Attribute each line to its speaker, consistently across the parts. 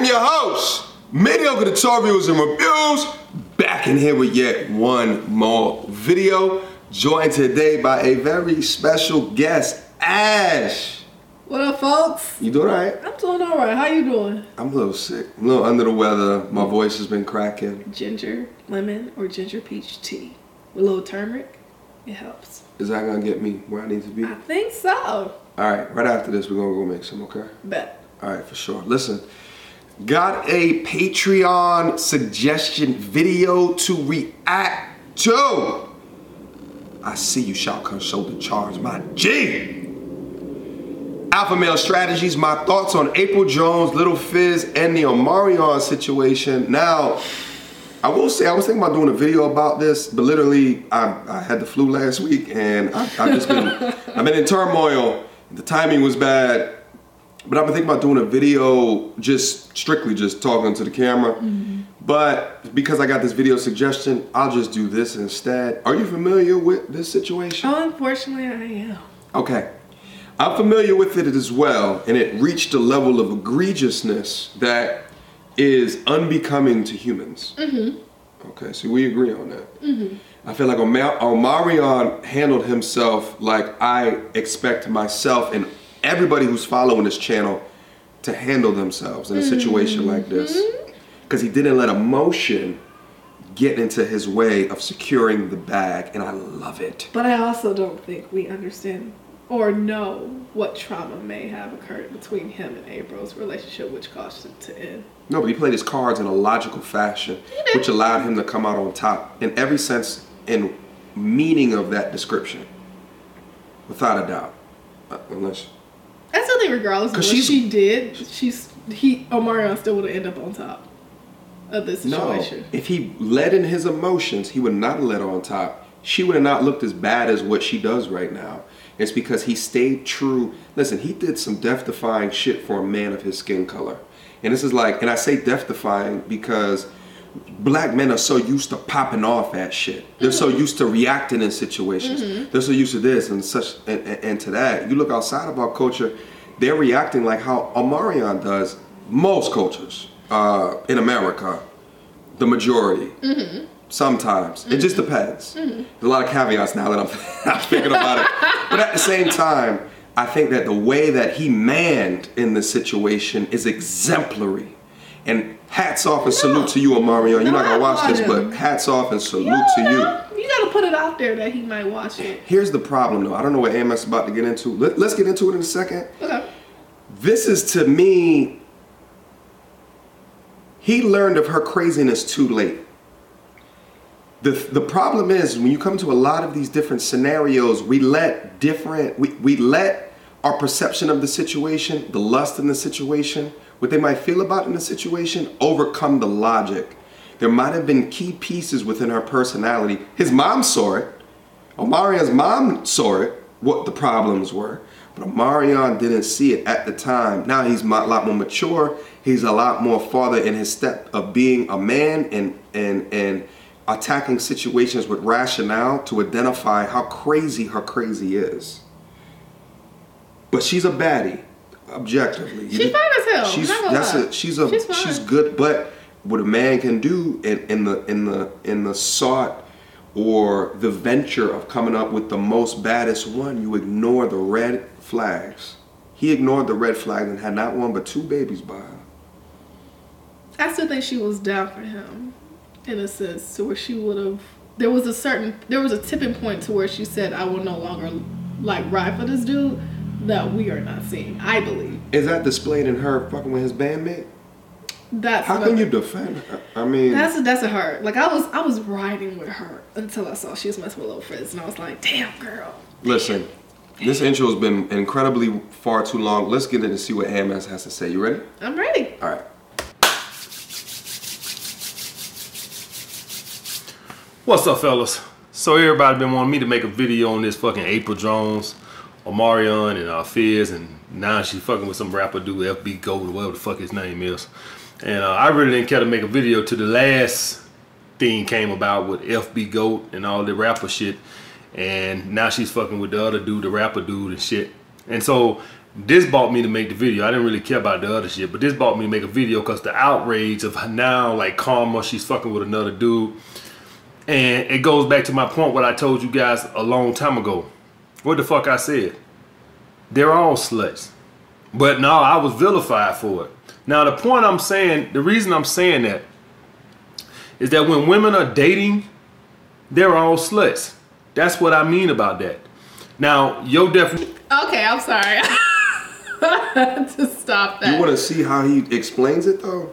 Speaker 1: your host, Mediocre Tutorials and Reviews, back in here with yet one more video, joined today by a very special guest, Ash.
Speaker 2: What up, folks?
Speaker 1: You doing all right?
Speaker 2: I'm doing all right. How you doing?
Speaker 1: I'm a little sick, a little under the weather. My voice has been cracking.
Speaker 2: Ginger, lemon, or ginger peach tea with a little turmeric. It helps.
Speaker 1: Is that gonna get me where I need to be?
Speaker 2: I think so.
Speaker 1: All right, right after this, we're gonna go make some, okay?
Speaker 2: Bet.
Speaker 1: All right, for sure. Listen, got a Patreon suggestion video to react to. I see you shall come shoulder charge, my G. Alpha Male Strategies, my thoughts on Apryl Jones, Lil Fizz, and the OMARION situation. Now, I will say, I was thinking about doing a video about this, but literally, I had the flu last week, and I've been in turmoil. The timing was bad, but I've been thinking about doing a video strictly just talking to the camera. But because I got this video suggestion, I'll just do this instead. Are you familiar with this situation?
Speaker 2: Oh, unfortunately, I am.
Speaker 1: Okay. I'm familiar with it as well, and it reached a level of egregiousness that is unbecoming to humans. Okay, so we agree on that. I feel like OMARION handled himself like I expect myself and everybody who's following this channel to handle themselves in a situation like this. Because he didn't let emotion get into his way of securing the bag, and I love it.
Speaker 2: But I also don't think we understand or know what trauma may have occurred between him and Apryl's relationship, which caused it to end.
Speaker 1: No, but he played his cards in a logical fashion, which allowed him to come out on top in every sense and meaning of that description, without a doubt. Unless
Speaker 2: I still think, regardless of what she did, OMARION still would have ended up on top of this situation.
Speaker 1: No, if he led in his emotions, he would not have led on top. She would have not looked as bad as what she does right now. It's because he stayed true. Listen, he did some death-defying shit for a man of his skin color. And this is like, and I say death-defying because black men are so used to popping off at shit. They're so used to reacting in situations. They're so used to this and such and to that. You look outside of our culture, they're reacting like how OMARION does most cultures in America, the majority. Sometimes. It just depends. There's a lot of caveats now that I'm thinking about it. But at the same time, I think that the way that he manned in this situation is exemplary. And hats off and salute to you, OMARION. You're not going to watch this, but hats off and salute to you.
Speaker 2: You got to put it out there that he might watch it.
Speaker 1: Here's the problem, though. I don't know what AMS is about to get into. Let's get into it in a second.
Speaker 2: Okay.
Speaker 1: This is, to me, he learned of her craziness too late. The problem is when you come to a lot of these different scenarios, we let our perception of the situation, the lust in the situation, what they might feel about in the situation, overcome the logic. There might have been key pieces within her personality. His mom saw it. OMARION's mom saw it, what the problems were. But OMARION didn't see it at the time. Now he's a lot more mature. He's a lot more farther in his step of being a man and attacking situations with rationale to identify how crazy her crazy is. But she's a baddie, objectively.
Speaker 2: She's fine as hell.
Speaker 1: She's good. But what a man can do in the sought or the venture of coming up with the most baddest one, you ignore the red flags. He ignored the red flags and had not one but 2 babies by her.
Speaker 2: I still think she was down for him. In a sense, to where she would have, there was a tipping point to where she said, I will no longer like ride for this dude, that we are not seeing, I believe.
Speaker 1: Is that displayed in her fucking with his bandmate? How can you defend her? I mean,
Speaker 2: that's a her. Like I was riding with her until I saw she was messing with Lil Fizz, and I was like, damn girl.
Speaker 1: Listen, this intro has been incredibly far too long. Let's get in and see what AMS has to say. You ready?
Speaker 2: I'm ready.
Speaker 1: All right.
Speaker 3: What's up, fellas? So everybody been wanting me to make a video on this fucking Apryl Jones, OMARION, and Fizz, and now she's fucking with some rapper dude, FB Gold, or whatever the fuck his name is. And I really didn't care to make a video till the last thing came about with FB Goat and all the rapper shit. And now she's fucking with the other dude, the rapper dude and shit. And so this brought me to make the video. I didn't really care about the other shit, but this brought me to make a video because the outrage of now, like Karma, she's fucking with another dude. And it goes back to my point, what I told you guys a long time ago. What the fuck I said? They're all sluts. But no, I was vilified for it. Now the point I'm saying, the reason I'm saying that is that when women are dating, they're all sluts. That's what I mean about that. Now, your definition.
Speaker 2: Okay, I'm sorry. To stop that.
Speaker 1: You want to see how he explains it though?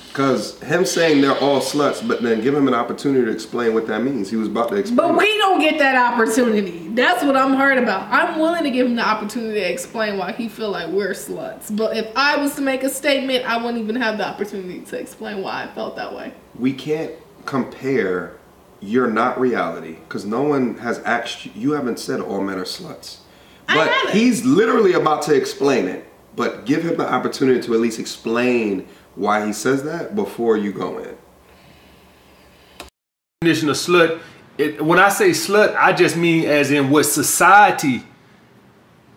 Speaker 1: Because him saying they're all sluts, but then give him an opportunity to explain what that means. He was about to explain.
Speaker 2: But we don't get that opportunity. That's what I'm hurt about. I'm willing to give him the opportunity to explain why he feel like we're sluts. But if I was to make a statement, I wouldn't even have the opportunity to explain why I felt that way.
Speaker 1: We can't compare You're Not reality because no one has asked you haven't said all men are sluts. But he's literally about to explain it. But give him the opportunity to at least explain why he says that before you go in.
Speaker 3: Definition of slut, when I say slut, I just mean as in what society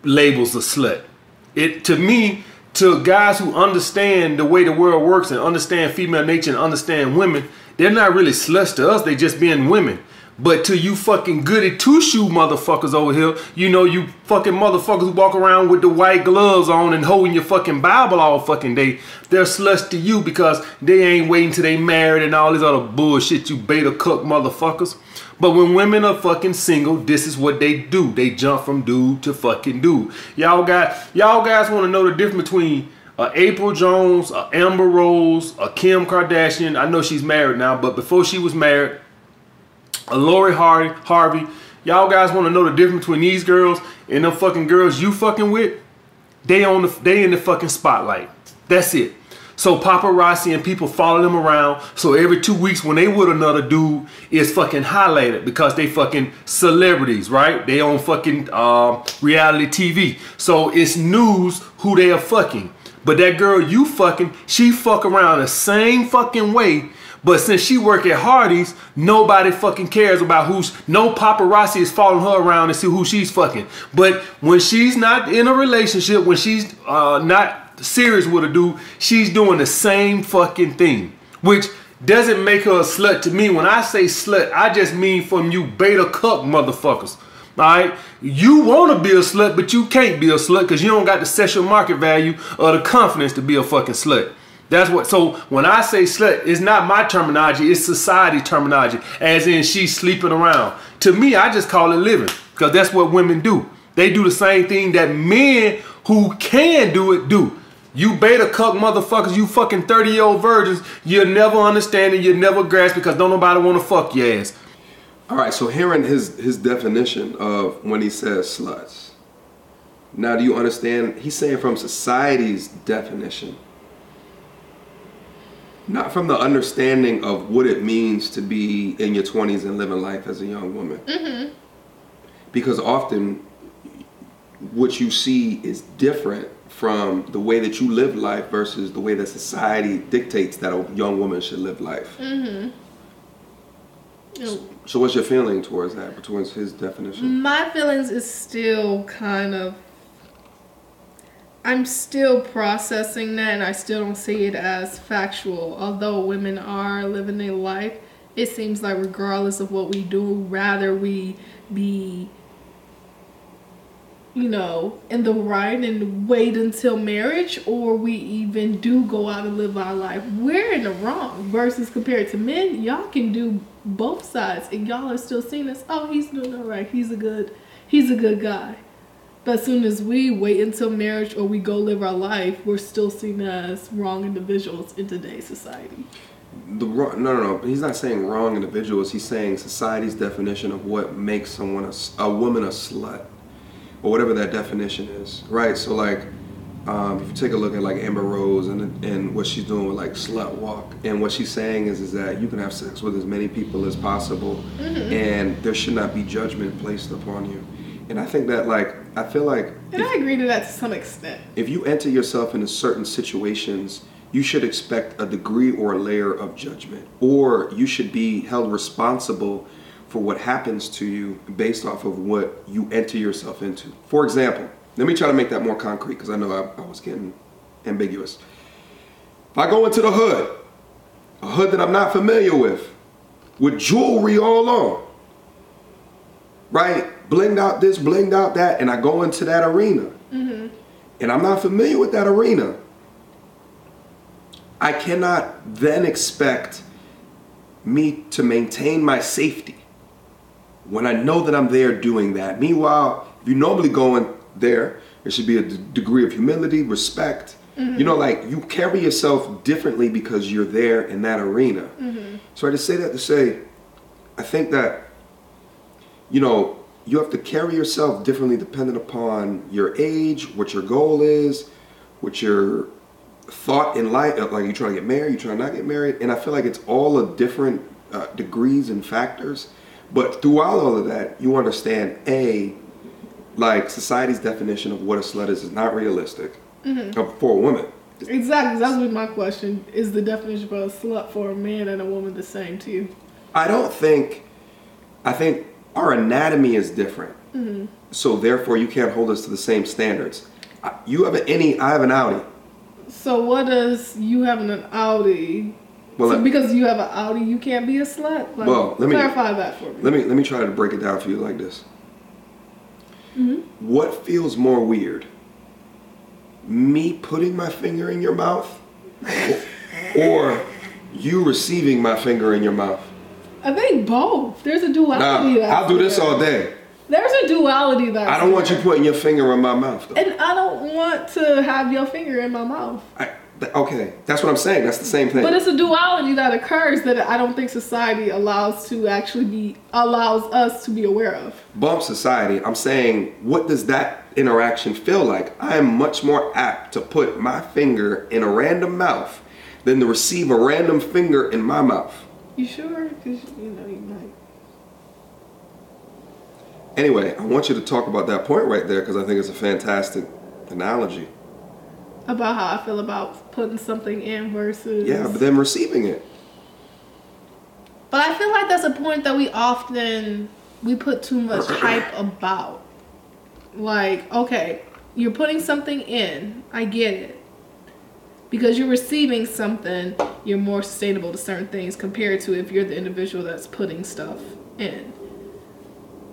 Speaker 3: labels a slut. It, to me, to guys who understand the way the world works and understand female nature and understand women, they're not really sluts to us, they just being women. But to you fucking goody two-shoe motherfuckers over here, you know, you fucking motherfuckers who walk around with the white gloves on and holding your fucking Bible all fucking day, they're sluts to you because they ain't waiting till they married and all this other bullshit, you beta cuck motherfuckers. But when women are fucking single, this is what they do. They jump from dude to fucking dude. Y'all guys want to know the difference between Apryl Jones, Amber Rose, Kim Kardashian. I know she's married now, but before she was married, Lori Harvey. Y'all guys want to know the difference between these girls and them fucking girls you fucking with? They in the fucking spotlight. That's it. So paparazzi and people follow them around. So every 2 weeks when they with another dude, it's fucking highlighted because they fucking celebrities, right? They on fucking reality TV. So it's news who they are fucking. But that girl you fucking, she fuck around the same fucking way. But since she work at Hardee's, nobody fucking cares about no paparazzi is following her around to see who she's fucking. But when she's not in a relationship, when she's not serious with a dude, she's doing the same fucking thing. Which doesn't make her a slut to me. When I say slut, I just mean from you beta cuck motherfuckers. Alright? You want to be a slut, but you can't be a slut because you don't got the sexual market value or the confidence to be a fucking slut. That's what, so when I say slut, it's not my terminology, it's society terminology, as in she's sleeping around. To me, I just call it living, because that's what women do. They do the same thing that men who can do it do. You beta cuck motherfuckers, you fucking 30-year-old virgins, you'll never understand it, you'll never grasp because don't nobody want to fuck your ass.
Speaker 1: All right, so hearing his definition of when he says sluts. Now, do you understand? He's saying from society's definition. Not from the understanding of what it means to be in your 20s and living life as a young woman. Mm-hmm. Because often what you see is different from the way that you live life versus the way that society dictates that a young woman should live life. Mm-hmm. So what's your feeling towards that, towards his definition?
Speaker 2: My feelings is still kind of, I'm still processing that, and I still don't see it as factual. Although women are living their life, it seems like regardless of what we do, rather we be, you know, in the right and wait until marriage, or we even do go out and live our life, we're in the wrong. Versus compared to men, y'all can do both sides, and y'all are still seeing us, oh, he's doing all right, he's a good guy. But as soon as we wait until marriage or we go live our life, we're still seen as wrong individuals in today's society.
Speaker 1: No. He's not saying wrong individuals. He's saying society's definition of what makes a woman a slut, or whatever that definition is, right? So like, if you take a look at like Amber Rose and what she's doing with like Slut Walk, and what she's saying is that you can have sex with as many people as possible, mm-hmm. and there should not be judgment placed upon you. And I think that, like, I feel like...
Speaker 2: And I agree to that to some extent.
Speaker 1: If you enter yourself into certain situations, you should expect a degree or a layer of judgment. Or you should be held responsible for what happens to you based off of what you enter yourself into. For example, Let me try to make that more concrete because I know I was getting ambiguous. If I go into the hood, a hood that I'm not familiar with jewelry all on, right? Blinged out this, blinged out that, and I go into that arena, and I'm not familiar with that arena, I cannot then expect me to maintain my safety when I know that I'm there doing that. Meanwhile, if you normally go in there should be a degree of humility, respect. You know, like you carry yourself differently because you're there in that arena. So I just say that to say, I think that, you know, you have to carry yourself differently depending upon your age, what your goal is, what your thought in life, like you trying to get married, you trying to not get married, and I feel like it's all of different degrees and factors. But throughout all of that, you understand, like society's definition of what a slut is not realistic for a woman.
Speaker 2: Exactly, that was my question. Is the definition of a slut for a man and a woman the same to you? I
Speaker 1: think our anatomy is different. So therefore you can't hold us to the same standards. You have an innie, I have an outie.
Speaker 2: So what does you having an outie? Well, so because you have an outie, you can't be a slut? Like, well, let me clarify that for me.
Speaker 1: Let me try to break it down for you like this. What feels more weird? Me putting my finger in your mouth or you receiving my finger in your mouth?
Speaker 2: I think both. There's a duality.
Speaker 1: I'll do this all day.
Speaker 2: There's a duality there.
Speaker 1: I don't want you putting your finger in my mouth, though.
Speaker 2: And I don't want to have your finger in my mouth.
Speaker 1: Okay, that's what I'm saying. That's the same thing.
Speaker 2: But it's a duality that occurs that I don't think society allows us to be aware of.
Speaker 1: Bump society. I'm saying, what does that interaction feel like? I am much more apt to put my finger in a random mouth than to receive a random finger in my mouth.
Speaker 2: You sure? Because you know you might.
Speaker 1: Anyway, I want you to talk about that point right there because I think it's a fantastic analogy.
Speaker 2: About how I feel about putting something in versus...
Speaker 1: Yeah, but then receiving it.
Speaker 2: But I feel like that's a point that we put too much hype about. Like, okay, you're putting something in. I get it. Because you're receiving something, you're more sustainable to certain things compared to if you're the individual that's putting stuff in.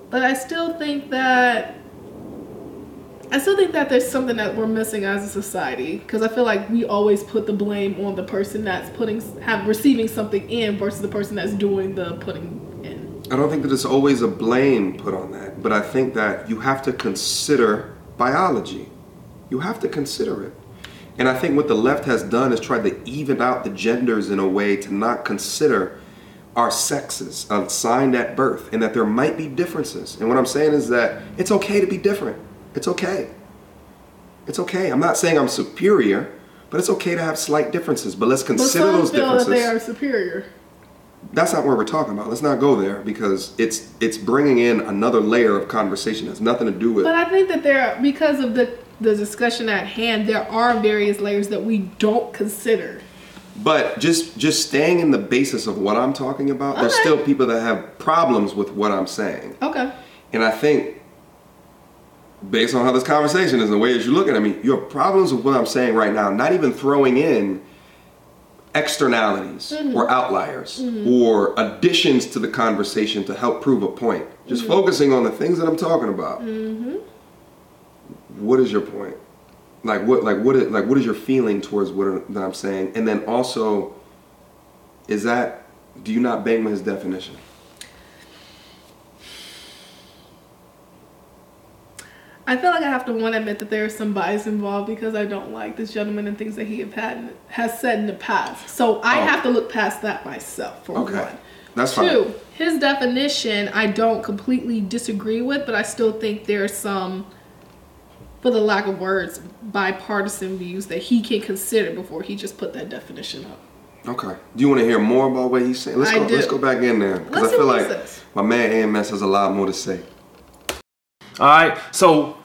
Speaker 2: But I still think that there's something that we're missing as a society, because I feel like we always put the blame on the person that's receiving something in versus the person that's doing the putting in.
Speaker 1: I don't think that there's always a blame put on that, but I think that you have to consider biology. You have to consider it. And I think what the left has done is tried to even out the genders in a way to not consider our sexes assigned at birth, and that there might be differences. And what I'm saying is that it's okay to be different. It's okay. It's okay. I'm not saying I'm superior, but it's okay to have slight differences. But let's consider those differences.
Speaker 2: But some feel that they are superior.
Speaker 1: That's not what we're talking about. Let's not go there because it's bringing in another layer of conversation that has nothing to do with.
Speaker 2: But I think that because of the discussion at hand, there are various layers that we don't consider.
Speaker 1: But just staying in the basis of what I'm talking about, there's still people that have problems with what I'm saying. Okay. And I think, based on how this conversation is and the way that you're looking at me, you have problems with what I'm saying right now, not even throwing in externalities or outliers or additions to the conversation to help prove a point. Just focusing on the things that I'm talking about. What is your point? What is your feeling towards what that I'm saying? And then also, do you not bang with his definition?
Speaker 2: I feel like I have to admit that there is some bias involved because I don't like this gentleman and things that he has said in the past. So I have to look past that myself, for one.
Speaker 1: That's fine.
Speaker 2: Two, his definition I don't completely disagree with, but I still think there's some, for the lack of words, bipartisan views that he can consider before he just put that definition up. Okay.
Speaker 1: Do you want to hear more about what he's saying? Let's go back in there. Because I feel like my man AMS has a lot more to say.
Speaker 3: All right. So,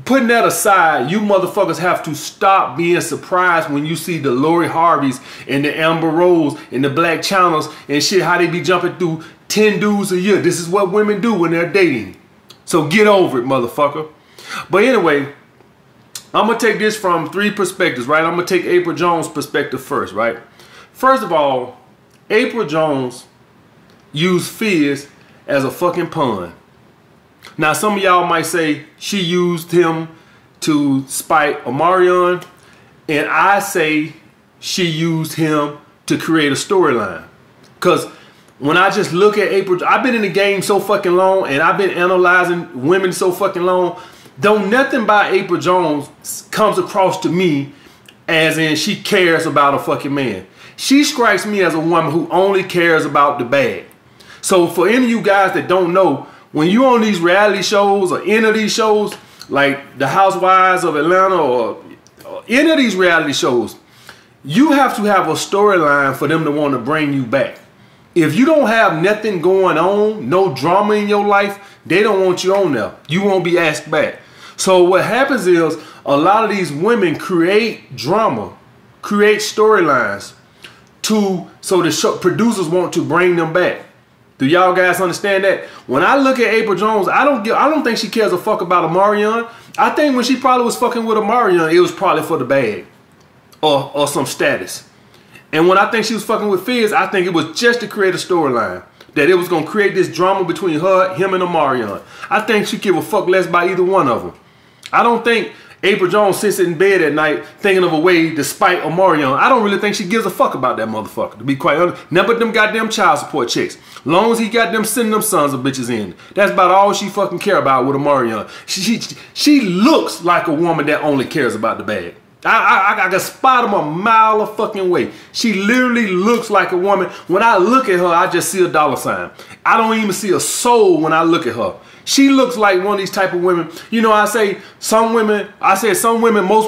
Speaker 3: putting that aside, you motherfuckers have to stop being surprised when you see the Lori Harveys and the Amber Rose and the Black Channels and shit, how they be jumping through 10 dudes a year. This is what women do when they're dating. So get over it, motherfucker. But anyway, I'm going to take this from 3 perspectives, right? I'm going to take Apryl Jones' perspective first, right? First of all, Apryl Jones used Fizz as a fucking pawn. Now, some of y'all might say she used him to spite OMARION, and I say she used him to create a storyline. Because when I just look at Apryl, I've been in the game so fucking long, and I've been analyzing women so fucking long. Don't nothing by Apryl Jones comes across to me as in she cares about a fucking man. She strikes me as a woman who only cares about the bag. So for any of you guys that don't know, when you on these reality shows or any of these shows, like the Housewives of Atlanta or any of these reality shows, you have to have a storyline for them to want to bring you back. If you don't have nothing going on, no drama in your life, they don't want you on there. You won't be asked back. So what happens is a lot of these women create drama, create storylines so the show producers want to bring them back. Do y'all guys understand that? When I look at Apryl Jones, I don't think she cares a fuck about OMARION. I think when she probably was fucking with OMARION, it was probably for the bag or some status. And when I think she was fucking with Fizz, I think it was just to create a storyline. That it was going to create this drama between her, him, and OMARION. I think she give a fuck less by either one of them. I don't think Apryl Jones sits in bed at night thinking of a way to spite OMARION. I don't really think she gives a fuck about that motherfucker, to be quite honest. None but them goddamn child support checks. Long as he got them sending them sons of bitches in. That's about all she fucking care about with OMARION. She looks like a woman that only cares about the bag. I can spot him a mile a fucking way. She literally looks like a woman. When I look at her, I just see a dollar sign. I don't even see a soul when I look at her. She looks like one of these type of women. You know, most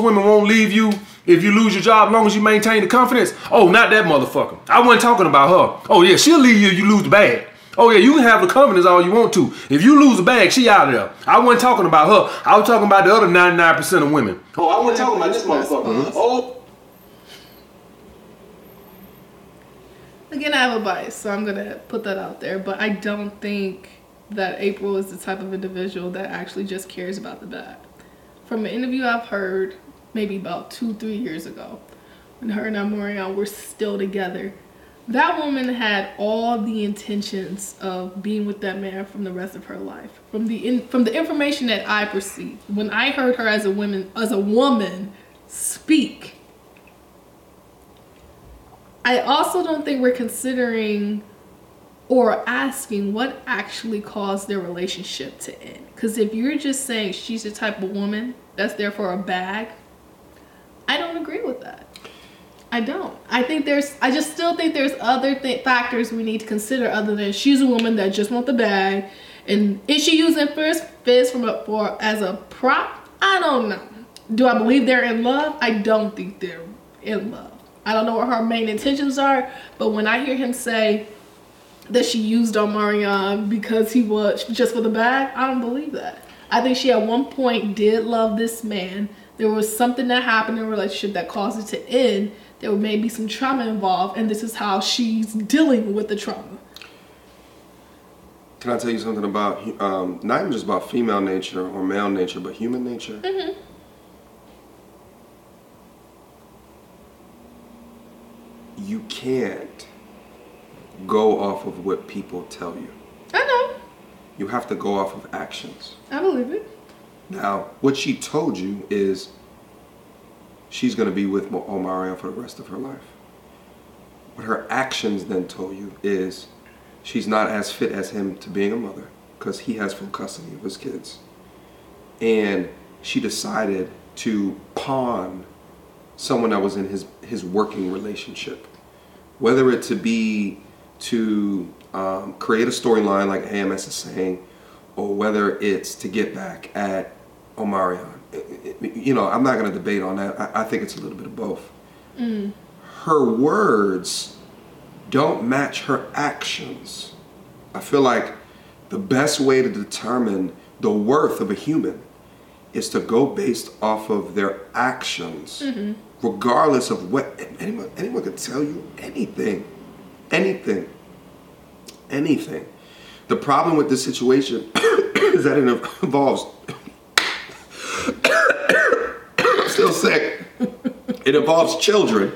Speaker 3: women won't leave you if you lose your job as long as you maintain the confidence. Oh, not that motherfucker. I wasn't talking about her. Oh yeah, she'll leave you if you lose the bag. Oh yeah, you can have the confidence all you want to. If you lose the bag, she out of there. I wasn't talking about her. I was talking about the other 99% of women. Oh, I wasn't talking about this motherfucker. Oh.
Speaker 2: Again, I have a bias, so I'm gonna put that out there. But I don't think that Apryl is the type of individual that actually just cares about the bag. From an interview I've heard maybe about 2-3 years ago, when her and OMARION were still together, that woman had all the intentions of being with that man from the rest of her life. From the information that I perceived, when I heard her as a woman speak, I also don't think we're considering or asking what actually caused their relationship to end. Because if you're just saying she's the type of woman that's there for a bag, I don't agree with that. I don't. I just still think there's other factors we need to consider other than she's a woman that just wants the bag. And is she using Fizz as a prop? I don't know. Do I believe they're in love? I don't think they're in love. I don't know what her main intentions are, but when I hear him say that she used OMARION because he was just for the bag, I don't believe that. I think she at one point did love this man. There was something that happened in a relationship that caused it to end. There may be some trauma involved, and this is how she's dealing with the trauma.
Speaker 1: Can I tell you something about, not even just about female nature or male nature, but human nature? Mm-hmm. You can't go off of what people tell you.
Speaker 2: I know.
Speaker 1: You have to go off of actions.
Speaker 2: I believe it.
Speaker 1: Now, what she told you is she's going to be with OMARION for the rest of her life. What her actions then told you is she's not as fit as him to being a mother because he has full custody of his kids. And she decided to pawn someone that was in his working relationship. Whether it to be to create a storyline like AMS is saying, or whether it's to get back at OMARION. You know, I'm not going to debate on that. I think it's a little bit of both. Mm. Her words don't match her actions. I feel like the best way to determine the worth of a human is to go based off of their actions, mm-hmm. regardless of what anyone could tell you anything. The problem with this situation is that it involves sick. It involves children.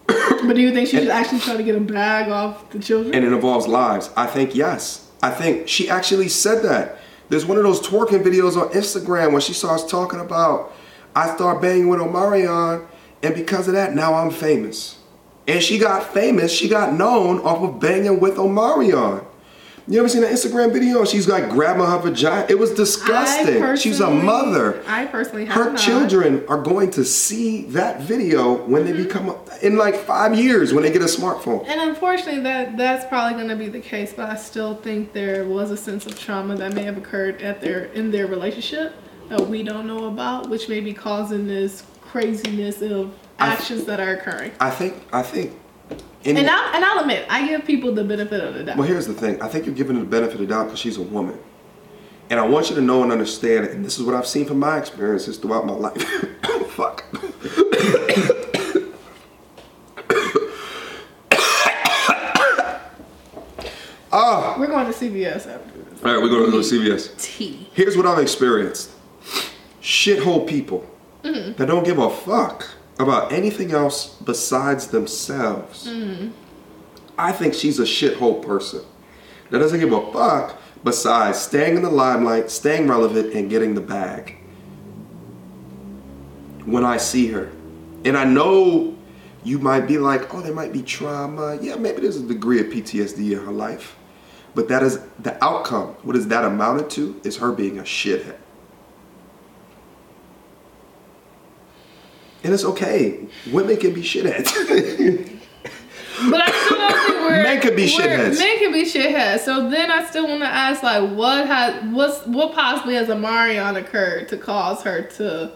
Speaker 2: But do you think she's actually trying to get a bag off the children?
Speaker 1: And it involves lives. I think yes. I think she actually said that. There's one of those twerking videos on Instagram where she starts talking about, I start banging with OMARION, and because of that, now I'm famous. And she got famous, she got known off of banging with OMARION. You ever seen that Instagram video? She's like grabbing her vagina. It was disgusting. She's a mother.
Speaker 2: I personally have
Speaker 1: Her
Speaker 2: not.
Speaker 1: children are going to see that video when they become, in like 5 years, when they get a smartphone.
Speaker 2: And unfortunately, that's probably going to be the case. But I still think there was a sense of trauma that may have occurred in their relationship that we don't know about, which may be causing this craziness of actions that are occurring.
Speaker 1: I think.
Speaker 2: And I'll admit, I give people the benefit of the doubt.
Speaker 1: Well, here's the thing. I think you're giving her the benefit of the doubt because she's a woman. And I want you to know and understand, and this is what I've seen from my experiences throughout my life. Fuck.
Speaker 2: We're going to CVS after this.
Speaker 1: All right, we're going to go to CVS.
Speaker 2: Tea.
Speaker 1: Here's what I've experienced. Shithole people that don't give a fuck about anything else besides themselves. I think she's a shithole person that doesn't give a fuck besides staying in the limelight, staying relevant, and getting the bag. When I see her. And I know you might be like, oh, there might be trauma. Yeah, maybe there's a degree of PTSD in her life. But that is the outcome. What is that amounted to is her being a shithead. And it's okay. Women can be shitheads.
Speaker 2: But I still don't think
Speaker 1: Men can be shitheads.
Speaker 2: Men can be shitheads. So then I still want to ask, like, what possibly has OMARION occurred to cause her to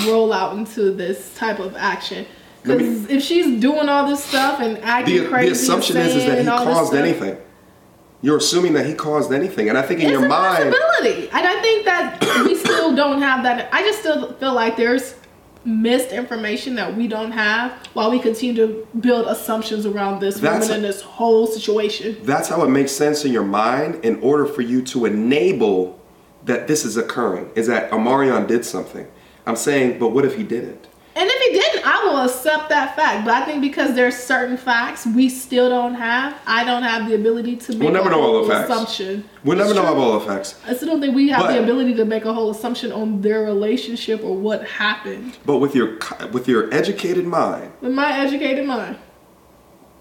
Speaker 2: roll out into this type of action? Because if she's doing all this stuff and acting crazy,
Speaker 1: the assumption is that he caused anything. You're assuming that he caused anything, and I think in your mind,
Speaker 2: it's a possibility. And I think that we still don't have that. I just still feel like there's missed information that we don't have while we continue to build assumptions around this woman and this whole situation. That's
Speaker 1: how it makes sense in your mind in order for you to enable that this is occurring, is that OMARION did something. I'm saying, but what if he didn't?
Speaker 2: And if he didn't, I will accept that fact. But I think because there's certain facts we still don't have, I don't have the ability to make a whole assumption.
Speaker 1: We'll never know all the facts.
Speaker 2: I still don't think we have the ability to make a whole assumption on their relationship or what happened.
Speaker 1: But with your educated mind,
Speaker 2: with my educated mind,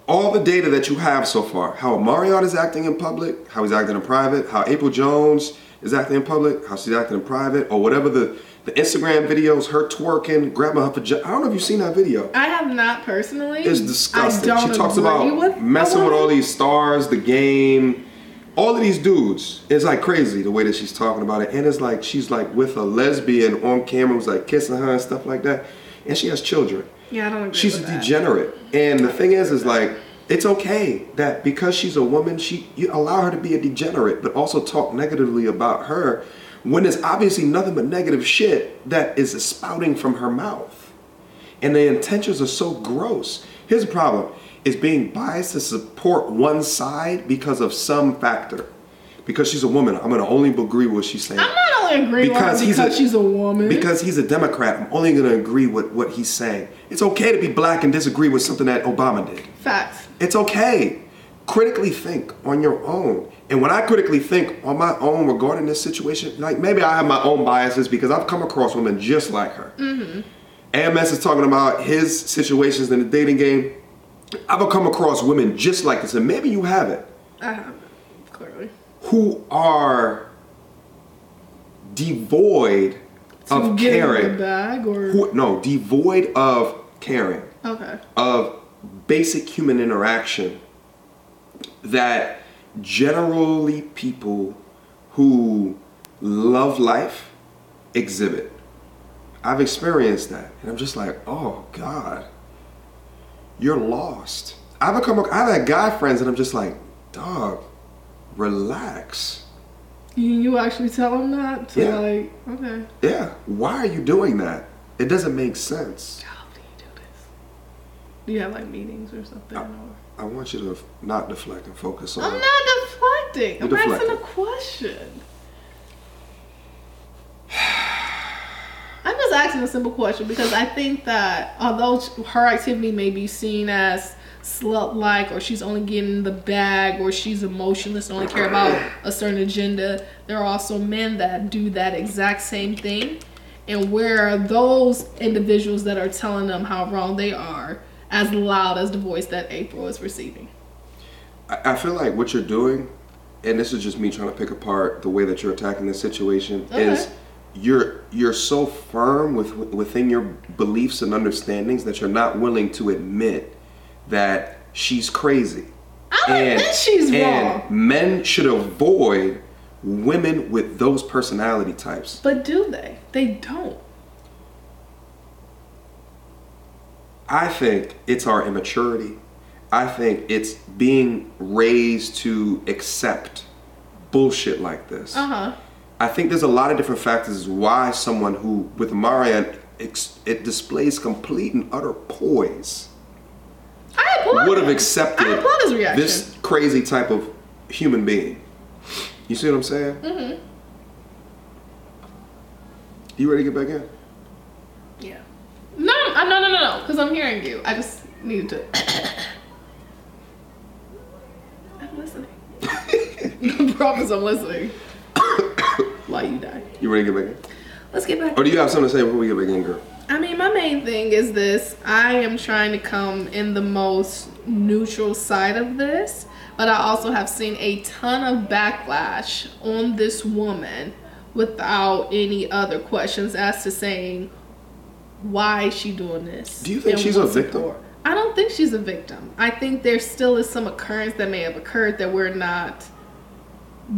Speaker 1: all the data that you have so far, how OMARION is acting in public, how he's acting in private, how Apryl Jones is acting in public, how she's acting in private, or whatever the Instagram videos, her twerking, grabbing her vagina. I don't know if you've seen that video.
Speaker 2: I have not personally.
Speaker 1: It's disgusting. She talks about messing with all these stars, the game, all of these dudes. It's like crazy the way that she's talking about it. And it's like she's like with a lesbian on camera who's like kissing her and stuff like that. And she has children.
Speaker 2: Yeah, I don't agree
Speaker 1: She's
Speaker 2: with
Speaker 1: a degenerate. And the thing is like, it's okay that because she's a woman, you allow her to be a degenerate, but also talk negatively about her when there's obviously nothing but negative shit that is spouting from her mouth. And the intentions are so gross. Here's the problem. Is being biased to support one side because of some factor. Because she's a woman, I'm going to only agree with what she's saying.
Speaker 2: I'm not only agreeing with her because she's a woman.
Speaker 1: Because he's a Democrat, I'm only going to agree with what he's saying. It's okay to be black and disagree with something that Obama did.
Speaker 2: Facts.
Speaker 1: It's okay. Critically think on your own. And when I critically think on my own regarding this situation, like maybe I have my own biases because I've come across women just like her. AMS is talking about his situations in the dating game. I've come across women just like this, and maybe you haven't.
Speaker 2: I haven't, clearly.
Speaker 1: Who are devoid of caring. Devoid of caring.
Speaker 2: Okay.
Speaker 1: Of basic human interaction that generally people who love life exhibit. I've experienced that, and I'm just like, oh God, you're lost. I've had guy friends, and I'm just like, dog, relax.
Speaker 2: You actually tell them that? Okay.
Speaker 1: Yeah. Why are you doing that? It doesn't make sense.
Speaker 2: How do you do this? Do you have like meetings or something?
Speaker 1: I want you to not deflect and focus on.
Speaker 2: I'm not deflecting. I'm asking a question. I'm just asking a simple question because I think that although her activity may be seen as slut-like, or she's only getting the bag, or she's emotionless and only care about a certain agenda, there are also men that do that exact same thing. And where are those individuals that are telling them how wrong they are as loud as the voice that Apryl is receiving?
Speaker 1: I feel like what you're doing, and this is just me trying to pick apart the way that you're attacking this situation, is you're so firm within your beliefs and understandings that you're not willing to admit that she's crazy.
Speaker 2: I admit she's wrong.
Speaker 1: Men should avoid women with those personality types.
Speaker 2: But do they? They don't.
Speaker 1: I think it's our immaturity. I think it's being raised to accept bullshit like this. I think there's a lot of different factors why someone who, with OMARION, it displays complete and utter poise, would have accepted this crazy type of human being. You see what I'm saying? Mm-hmm. You ready to get back in?
Speaker 2: Yeah. No, because I'm hearing you. I just needed to... I'm listening. The problem is I'm listening. Why you die?
Speaker 1: You ready to get back in?
Speaker 2: Let's get back in.
Speaker 1: Or do you have something to say before we get back in, girl?
Speaker 2: I mean, my main thing is this. I am trying to come in the most neutral side of this, but I also have seen a ton of backlash on this woman without any other questions as to saying, why is she doing this?
Speaker 1: Do you think she's a victim?
Speaker 2: I don't think she's a victim. I think there still is some occurrence that may have occurred that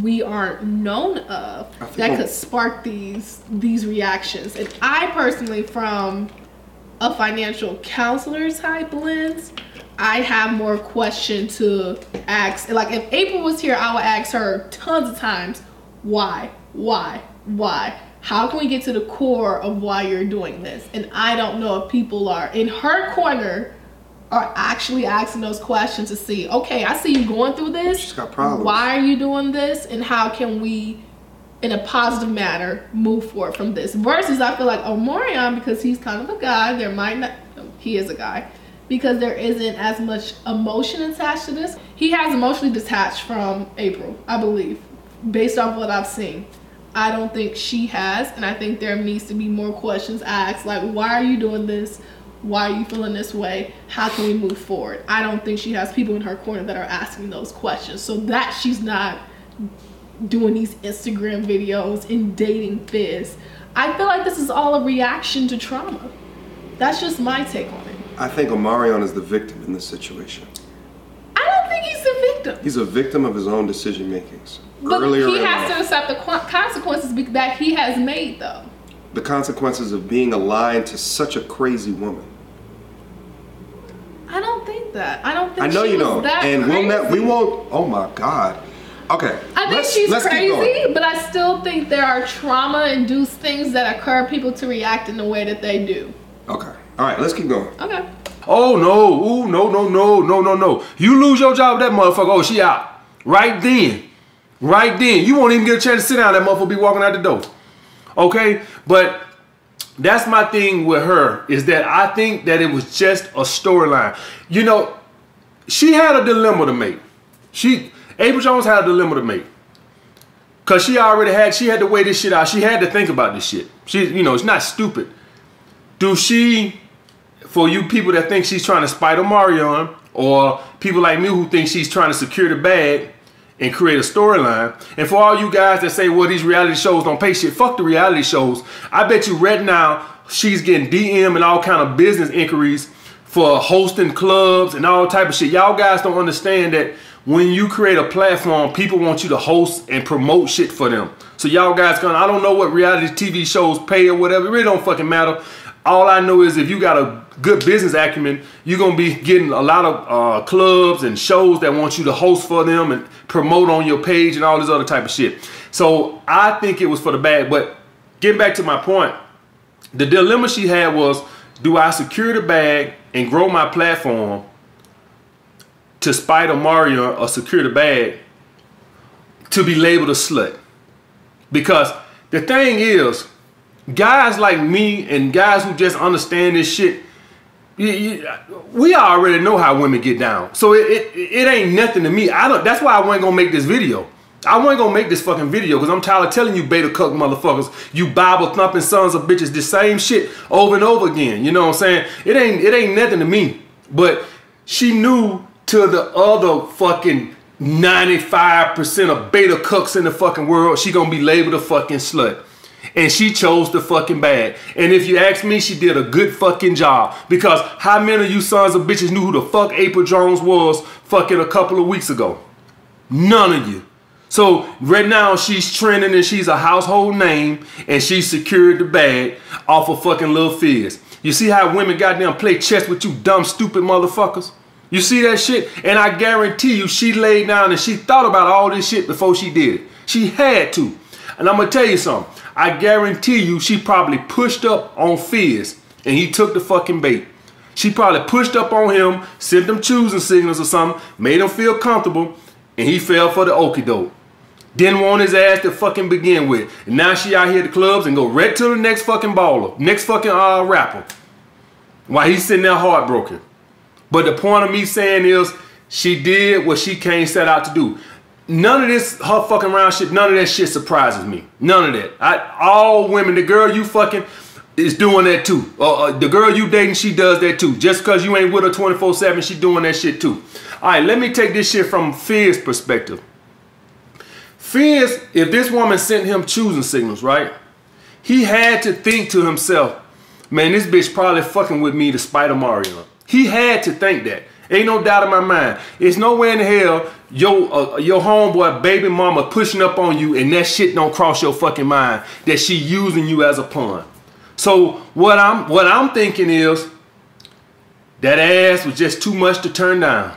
Speaker 2: we aren't known of that could spark these reactions. And I personally, from a financial counselor type lens, I have more questions to ask. Like if Apryl was here, I would ask her tons of times, why? How can we get to the core of why you're doing this? And I don't know if people are in her corner are actually asking those questions to see, okay, I see you going through this.
Speaker 1: She's got problems.
Speaker 2: Why are you doing this? And how can we, in a positive manner, move forward from this? Versus I feel like OMARION, because he's kind of a guy, there might not, he is a guy, because there isn't as much emotion attached to this. He has emotionally detached from Apryl, I believe, based off what I've seen. I don't think she has, and I think there needs to be more questions asked, like, why are you doing this? Why are you feeling this way? How can we move forward? I don't think she has people in her corner that are asking those questions, so that she's not doing these Instagram videos and dating Fizz. I feel like this is all a reaction to trauma. That's just my take on it.
Speaker 1: I think OMARION is the victim in this situation.
Speaker 2: I don't think he's the victim.
Speaker 1: He's a victim of his own decision makings.
Speaker 2: But he has to accept the consequences that he has made, though.
Speaker 1: The consequences of being aligned to such a crazy woman.
Speaker 2: I don't think that. I don't think
Speaker 1: I know
Speaker 2: she
Speaker 1: you
Speaker 2: was
Speaker 1: don't.
Speaker 2: that
Speaker 1: And
Speaker 2: crazy.
Speaker 1: we won't. Oh my God. Okay.
Speaker 2: I think she's crazy, but I still think there are trauma-induced things that occur people to react in the way that they do.
Speaker 1: Okay. All right. Let's keep going.
Speaker 2: Okay.
Speaker 3: Oh no! Ooh, no! You lose your job with that motherfucker. Oh, she out right then. You won't even get a chance to sit down. That motherfucker be walking out the door. Okay, but that's my thing with her, is that I think that it was just a storyline. You know, she had a dilemma to make. Apryl Jones had a dilemma to make. Cause she had to weigh this shit out. She had to think about this shit. It's not stupid. For you people that think she's trying to spite OMARION, or people like me who think she's trying to secure the bag and create a storyline, and for all you guys that say, well, these reality shows don't pay shit, fuck the reality shows. I bet you right now she's getting DM and all kind of business inquiries for hosting clubs and all type of shit. Y'all guys don't understand that when you create a platform, people want you to host and promote shit for them. So y'all guys I don't know what reality TV shows pay or whatever, it really don't fucking matter. All I know is if you got a good business acumen, you're going to be getting a lot of clubs and shows that want you to host for them and promote on your page and all this other type of shit. So I think it was for the bag. But getting back to my point, the dilemma she had was, do I secure the bag and grow my platform to spite OMARION, or secure the bag to be labeled a slut? Because the thing is, guys like me and guys who just understand this shit, we already know how women get down. So it ain't nothing to me. That's why I wasn't gonna make this video. I wasn't gonna make this fucking video because I'm tired of telling you beta cuck motherfuckers, you Bible thumping sons of bitches, the same shit over and over again. You know what I'm saying? It ain't nothing to me. But she knew to the other fucking 95% of beta cucks in the fucking world, she gonna be labeled a fucking slut. And she chose the fucking bag. And if you ask me, she did a good fucking job. Because how many of you sons of bitches knew who the fuck Apryl Jones was fucking a couple of weeks ago? None of you. So right now she's trending and she's a household name and she secured the bag off of fucking Lil Fizz. You see how women goddamn play chess with you dumb stupid motherfuckers? You see that shit? And I guarantee you she laid down and she thought about all this shit before she did it. She had to. And I'm gonna tell you something. I guarantee you she probably pushed up on Fizz and he took the fucking bait. She probably pushed up on him, sent them choosing signals or something, made him feel comfortable, and he fell for the okie doke. Didn't want his ass to fucking begin with. And now she out here at the clubs and go right to the next fucking baller, next fucking rapper. While he's sitting there heartbroken. But the point of me saying is, she did what she came set out to do. None of this her fucking around shit, none of that shit surprises me. None of that. All women, the girl you fucking is doing that too. The girl you dating, she does that too. Just because you ain't with her 24/7, she doing that shit too. All right, let me take this shit from Fizz's perspective. Fizz, if this woman sent him choosing signals, right? He had to think to himself, man, this bitch probably fucking with me to spite OMARION. He had to think that. Ain't no doubt in my mind. It's no way in hell your homeboy baby mama pushing up on you and that shit don't cross your fucking mind that she using you as a pawn. So what I'm thinking is that ass was just too much to turn down.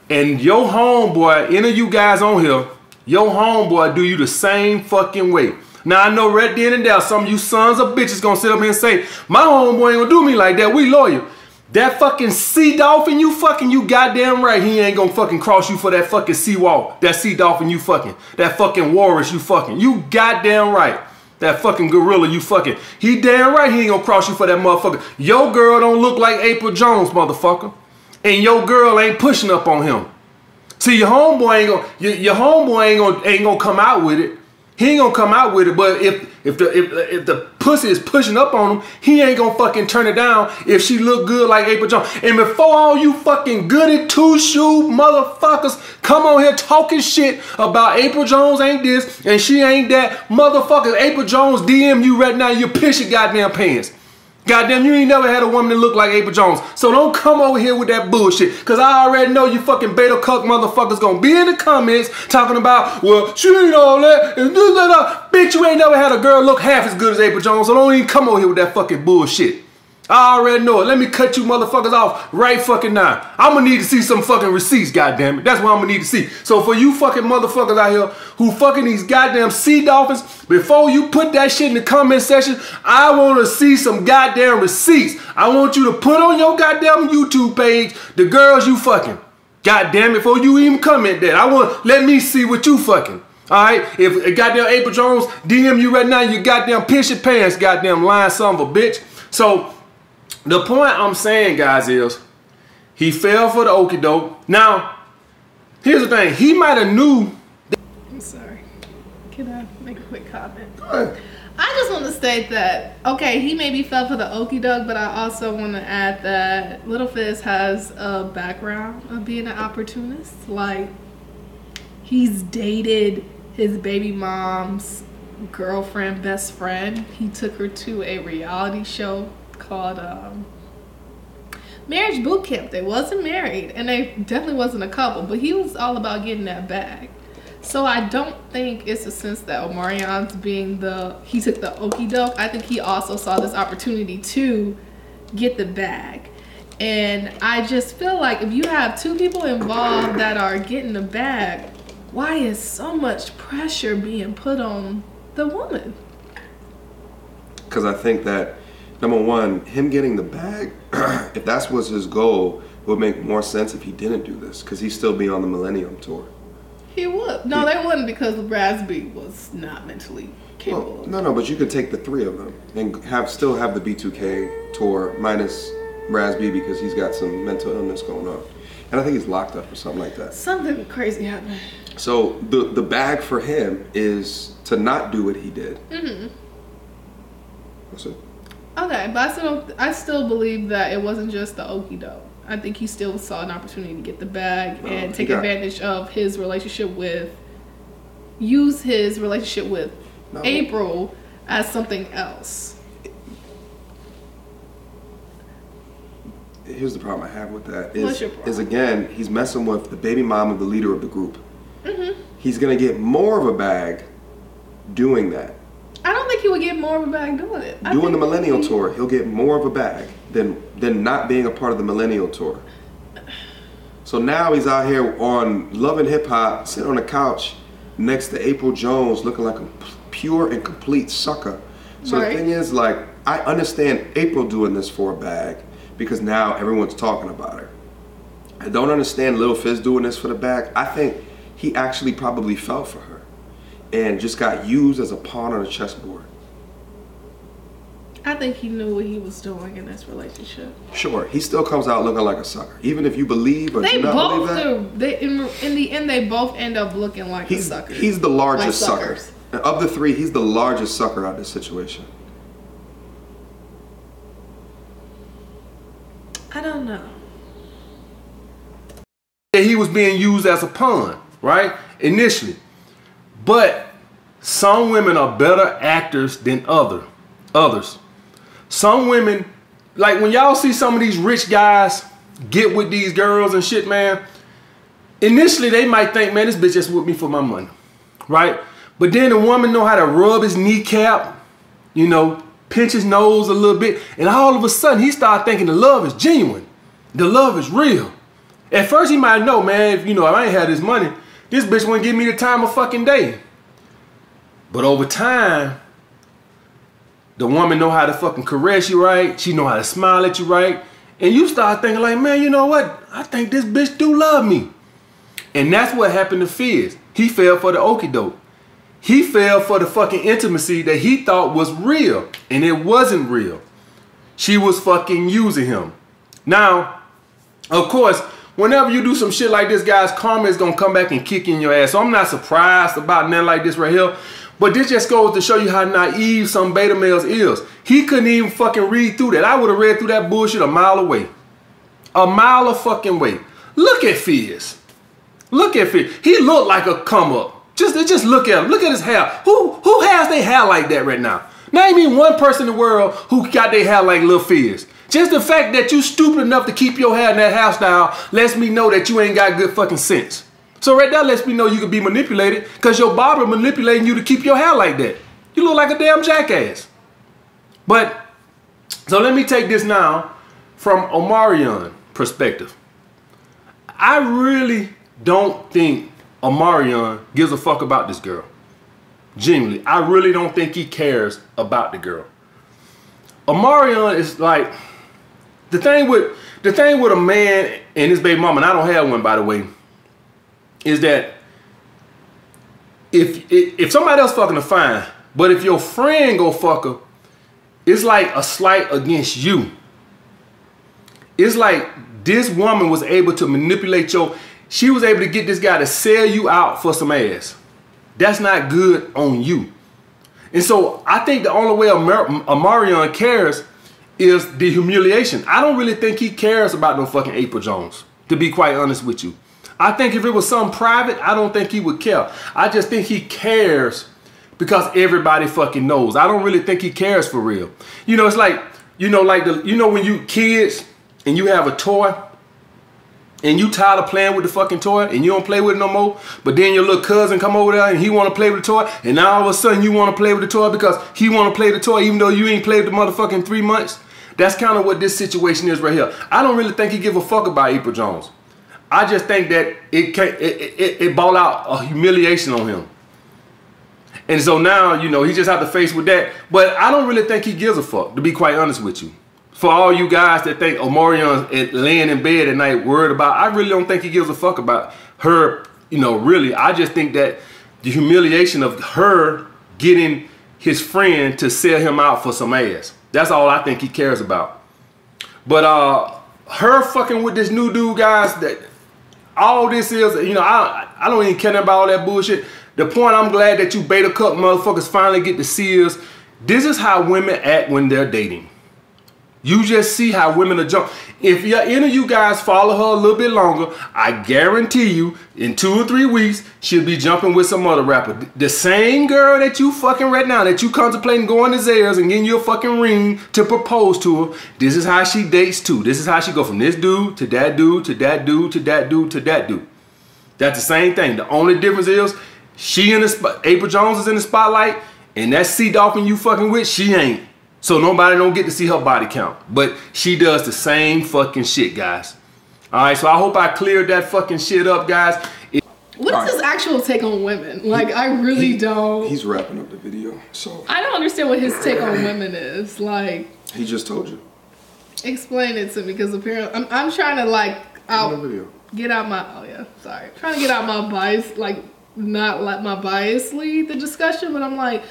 Speaker 3: And your homeboy, any of you guys on here, your homeboy do you the same fucking way. Now I know right then and there some of you sons of bitches gonna sit up here and say, my homeboy ain't gonna do me like that, we loyal. That fucking sea dolphin you fucking, you goddamn right he ain't gonna fucking cross you for that fucking sea walk. That sea dolphin you fucking. That fucking walrus you fucking. You goddamn right. That fucking gorilla you fucking. He damn right he ain't gonna cross you for that motherfucker. Your girl don't look like Apryl Jones, motherfucker. And your girl ain't pushing up on him. See, your homeboy ain't gonna, your homeboy ain't gonna come out with it. He ain't gonna come out with it, but if the pussy is pushing up on him, he ain't gonna fucking turn it down if she look good like Apryl Jones. And before all you fucking goody two-shoe motherfuckers come on here talking shit about Apryl Jones ain't this and she ain't that, motherfuckers, Apryl Jones DM you right now, you piss your goddamn pants. Goddamn, you ain't never had a woman that look like Apryl Jones. So don't come over here with that bullshit. Cause I already know you fucking beta cuck motherfuckers gonna be in the comments talking about, well, she ain't all that and this, that. Bitch, you ain't never had a girl look half as good as Apryl Jones. So don't even come over here with that fucking bullshit. I already know it. Let me cut you motherfuckers off right fucking now. I'm gonna need to see some fucking receipts, goddamn it. That's what I'm gonna need to see. So for you fucking motherfuckers out here who fucking these goddamn sea dolphins, before you put that shit in the comment section, I wanna see some goddamn receipts. I want you to put on your goddamn YouTube page the girls you fucking. Goddamn it, before you even comment that. Let me see what you fucking. Alright? If goddamn Apryl Jones DM you right now, you goddamn piss your pants, goddamn lying son of a bitch. So the point I'm saying, guys, is he fell for the okie doke. Now, here's the thing. He might have knew.
Speaker 2: I'm sorry. Can I make a quick comment?
Speaker 1: Go ahead.
Speaker 2: I just want to state that, okay, he maybe fell for the okie doke, but I also want to add that Lil Fizz has a background of being an opportunist. Like, he's dated his baby mom's girlfriend, best friend. He took her to a reality show called Marriage Boot Camp. They wasn't married and they definitely wasn't a couple, but he was all about getting that bag. So I don't think it's a sense that OMARION's being he took the okie doke. I think he also saw this opportunity to get the bag. And I just feel like if you have two people involved that are getting the bag, why is so much pressure being put on the woman?
Speaker 1: Because I think that, number one, him getting the bag, if that was his goal, it would make more sense if he didn't do this, because he'd still be on the Millennium Tour.
Speaker 2: He would. No, they wouldn't, because Raspy was not mentally capable.
Speaker 1: Well, no, but you could take the three of them and still have the B2K tour minus Raspy because he's got some mental illness going on. And I think he's locked up or something like that.
Speaker 2: Something crazy happened.
Speaker 1: So the bag for him is to not do what he did. Mm-hmm. That's it.
Speaker 2: Okay, but I still believe that it wasn't just the okie doke. I think he still saw an opportunity to get the bag and take advantage of his relationship with, Apryl as something else.
Speaker 1: Here's the problem I have with that.
Speaker 2: What's your problem?
Speaker 1: Is again, he's messing with the baby mom of the leader of the group. Mm-hmm. He's gonna get more of a bag doing that.
Speaker 2: I don't think he would get more of a bag doing it.
Speaker 1: Doing the Millennial Tour, he'll get more of a bag than not being a part of the Millennial Tour. So now he's out here on Love and Hip Hop, sitting on a couch next to Apryl Jones, looking like a pure and complete sucker. So the thing is, like, I understand Apryl doing this for a bag because now everyone's talking about her. I don't understand Lil Fizz doing this for the bag. I think he actually probably fell for her and just got used as a pawn on a chessboard.
Speaker 2: I think he knew what he was doing in this relationship.
Speaker 1: Sure, he still comes out looking like a sucker, even if you believe or do not believe that.
Speaker 2: They in the end, they both end up looking like a sucker.
Speaker 1: He's the largest sucker. And of the three, he's the largest sucker out of this situation.
Speaker 2: I don't know.
Speaker 3: He was being used as a pawn, right? Initially. But some women are better actors than others. Some women, like when y'all see some of these rich guys get with these girls and shit, man, initially they might think, man, this bitch just with me for my money, right? But then the woman know how to rub his kneecap, you know, pinch his nose a little bit, and all of a sudden he started thinking the love is genuine. The love is real. At first he might know, man, if I ain't had this money, this bitch wouldn't give me the time of fucking day. But over time, the woman know how to fucking caress you right. She know how to smile at you right. And you start thinking like, man, you know what? I think this bitch do love me. And that's what happened to Fizz. He fell for the okie doke. He fell for the fucking intimacy that he thought was real. And it wasn't real. She was fucking using him. Now, of course, whenever you do some shit like this, guys, karma is gonna come back and kick in your ass. So I'm not surprised about nothing like this right here. But this just goes to show you how naive some beta males is. He couldn't even fucking read through that. I would have read through that bullshit a mile away. A mile of fucking way. Look at Fizz. Look at Fizz. He looked like a come up. Just look at him. Look at his hair. Who has their hair like that right now? Name me one person in the world who got their hair like Lil Fizz. Just the fact that you stupid enough to keep your hair in that hairstyle lets me know that you ain't got good fucking sense. So right there lets me know you could be manipulated because your barber manipulating you to keep your hair like that. You look like a damn jackass. But, so let me take this now from OMARION perspective. I really don't think OMARION gives a fuck about this girl. Genuinely, I really don't think he cares about the girl. OMARION is like, the thing with a man and his baby mama, and I don't have one by the way, is that if somebody else fucking her, fine. But if your friend go fuck her, it's like a slight against you. It's like this woman was able to manipulate she was able to get this guy to sell you out for some ass. That's not good on you. And so I think the only way OMARION cares is the humiliation. I don't really think he cares about no fucking Apryl Jones, to be quite honest with you. I think if it was something private, I don't think he would care. I just think he cares because everybody fucking knows. I don't really think he cares for real. You know, it's like, when you kids and you have a toy and you tired of playing with the fucking toy and you don't play with it no more, but then your little cousin come over there and he want to play with the toy, and now all of a sudden you want to play with the toy because he want to play the toy even though you ain't played the motherfucking 3 months. That's kind of what this situation is right here. I don't really think he give a fuck about Apryl Jones. I just think that it brought out a humiliation on him. And so now, he just have to face with that. But I don't really think he gives a fuck, to be quite honest with you. For all you guys that think OMARION's laying in bed at night worried about, I really don't think he gives a fuck about her you know, really, I just think that the humiliation of her getting his friend to sell him out for some ass. That's all I think he cares about. But her fucking with this new dude, guys, that all this is, you know, I don't even care about all that bullshit. The point I'm glad that you beta cuck motherfuckers finally get to see is this is how women act when they're dating. You just see how women are jump. If any of you guys follow her a little bit longer, I guarantee you in 2 or 3 weeks, she'll be jumping with some other rapper. The same girl that you fucking right now, that you contemplating going to Zales and getting you a fucking ring to propose to her, this is how she dates too. This is how she go from this dude to that dude to that dude to that dude to that dude. That's the same thing. The only difference is she in the Apryl Jones is in the spotlight, and that C-Dolphin you fucking with, she ain't. So nobody don't get to see her body count. But she does the same fucking shit, guys. Alright, so I hope I cleared that fucking shit up, guys.
Speaker 2: What is his actual take on women? Like, I really don't.
Speaker 1: He's wrapping up the video, so.
Speaker 2: I don't understand what his take on women is. Like.
Speaker 1: He just told you.
Speaker 2: Explain it to me, because apparently I'm trying to like get out my trying to get out my bias, like not let my bias lead the discussion, but I'm like,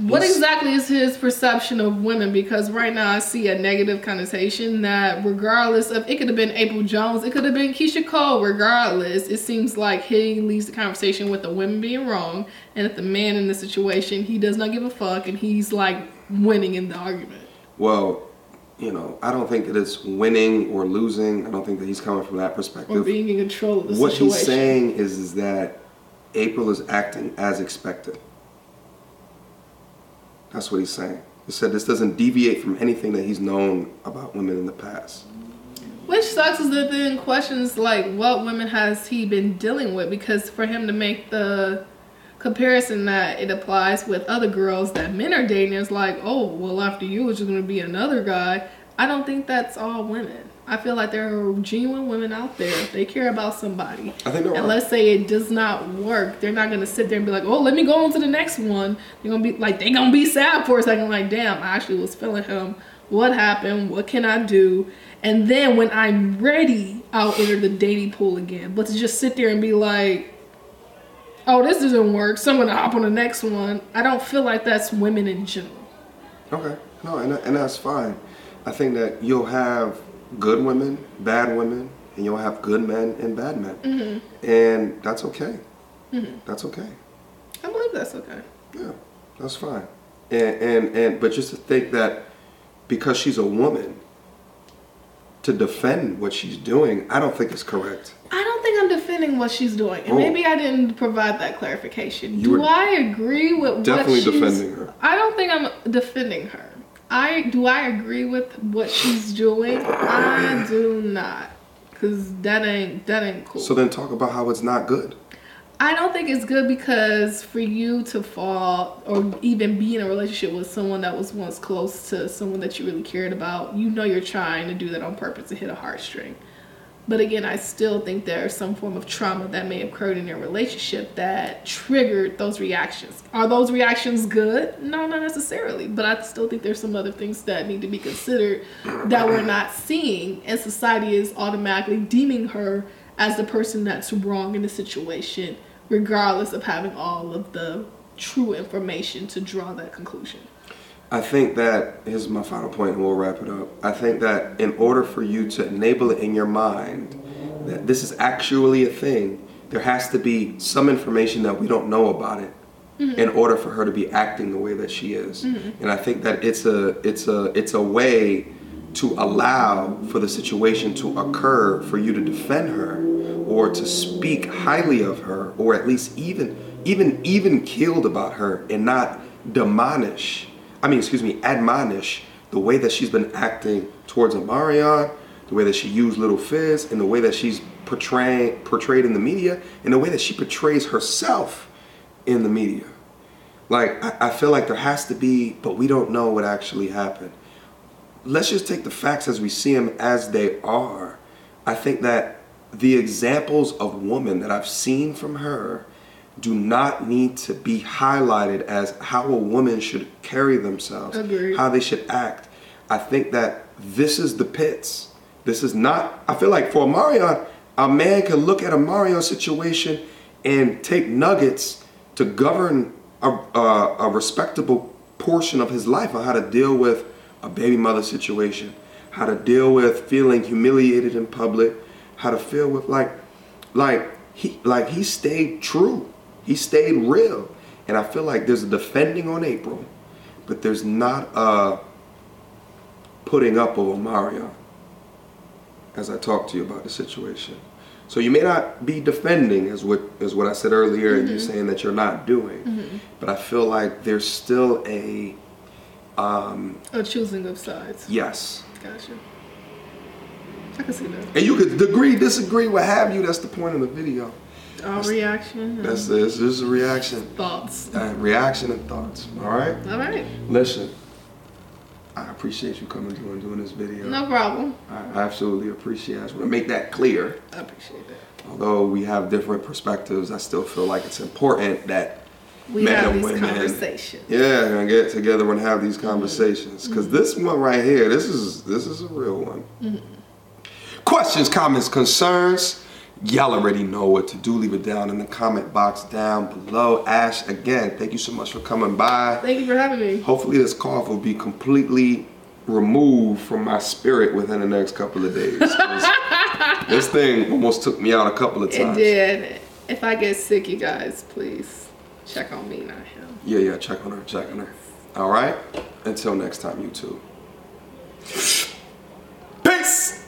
Speaker 2: what exactly is his perception of women? Because right now I see a negative connotation that regardless of, it could have been Apryl Jones, it could have been Keisha Cole, regardless, it seems like he leads the conversation with the women being wrong, and if the man in the situation, he does not give a fuck, and he's like winning in the argument.
Speaker 1: Well, you know, I don't think that it's winning or losing. I don't think that he's coming from that perspective.
Speaker 2: Or being in control of the
Speaker 1: situation.
Speaker 2: situation.
Speaker 1: What he's saying is that Apryl is acting as expected. That's what he's saying. He said this doesn't deviate from anything that he's known about women in the past.
Speaker 2: Which sucks is that then questions like, what women has he been dealing with? Because for him to make the comparison that it applies with other girls that men are dating, it's like, oh, well, after you, it's just going to be another guy. I don't think that's all women. I feel like there are genuine women out there. If they care about somebody,
Speaker 1: I think
Speaker 2: and let's say it does not work, they're not gonna sit there and be like, oh, let me go on to the next one. They're gonna be like, they're gonna be sad for a second, like, damn, I actually was feeling him. What happened? What can I do? And then when I'm ready, I'll enter the dating pool again. But to just sit there and be like, oh, this doesn't work, so I'm gonna hop on the next one, I don't feel like that's women in general.
Speaker 1: Okay, no, and that's fine. I think that you'll have good women, bad women, and you'll have good men and bad men. Mm-hmm. And that's okay. Mm-hmm. That's okay.
Speaker 2: I believe that's okay.
Speaker 1: Yeah, that's fine. But just to think that because she's a woman, to defend what she's doing, I don't think it's correct.
Speaker 2: I don't think I'm defending what she's doing. And maybe I didn't provide that clarification. Do I agree with what she's...
Speaker 1: Definitely defending her.
Speaker 2: I don't think I'm defending her. Do I agree with what she's doing? I do not, because that ain't cool.
Speaker 1: So then talk about how it's not good.
Speaker 2: I don't think it's good because for you to fall or even be in a relationship with someone that was once close to someone that you really cared about, you know you're trying to do that on purpose to hit a heartstring. But again, I still think there's some form of trauma that may have occurred in their relationship that triggered those reactions. Are those reactions good? No, not necessarily. But I still think there's some other things that need to be considered that we're not seeing. And society is automatically deeming her as the person that's wrong in the situation, regardless of having all of the true information to draw that conclusion.
Speaker 1: I think that, here's my final point and we'll wrap it up. I think that in order for you to enable it in your mind that this is actually a thing, there has to be some information that we don't know about it in order for her to be acting the way that she is. And I think that it's a way to allow for the situation to occur for you to defend her or to speak highly of her, or at least even killed about her and not admonish the way that she's been acting towards OMARION, the way that she used Lil Fizz, and the way that she's portrayed in the media, and the way that she portrays herself in the media. Like, I feel like there has to be, but we don't know what actually happened. Let's just take the facts as we see them as they are. I think that the examples of women that I've seen from her do not need to be highlighted as how a woman should carry themselves,
Speaker 2: Agreed.
Speaker 1: How they should act. I think that this is the pits. This is not, I feel like for OMARION, a man can look at a Mario situation and take nuggets to govern a respectable portion of his life on how to deal with a baby mother situation, how to deal with feeling humiliated in public, how to feel with he stayed true. He stayed real. And I feel like there's a defending on Apryl, but there's not a putting up of OMARION as I talk to you about the situation. So you may not be defending is what I said earlier, and you're saying that you're not doing. But I feel like there's still a
Speaker 2: choosing of sides.
Speaker 1: Yes.
Speaker 2: Gotcha. I can see that.
Speaker 1: And you could agree, disagree, what have you. That's the point of the video.
Speaker 2: Reaction.
Speaker 1: That's this. This is a reaction.
Speaker 2: Thoughts.
Speaker 1: Reaction and thoughts. All right.
Speaker 2: All right.
Speaker 1: Listen, I appreciate you coming through and doing this video.
Speaker 2: No problem.
Speaker 1: I absolutely appreciate it. I just want to make that clear.
Speaker 2: I appreciate that.
Speaker 1: Although we have different perspectives, I still feel like it's important that
Speaker 2: we
Speaker 1: men
Speaker 2: have
Speaker 1: and
Speaker 2: these
Speaker 1: women,
Speaker 2: conversations.
Speaker 1: yeah, gonna get together and have these conversations. Because this one right here, this is a real one. Questions, comments, concerns. Y'all already know what to do. Leave it down in the comment box down below. Ash, again, thank you so much for coming by.
Speaker 2: Thank you for having me.
Speaker 1: Hopefully this cough will be completely removed from my spirit within the next couple of days. This thing almost took me out a couple of times.
Speaker 2: It did. If I get sick, you guys, please check on me, not him.
Speaker 1: Yeah, check on her. All right? Until next time, you two. Peace!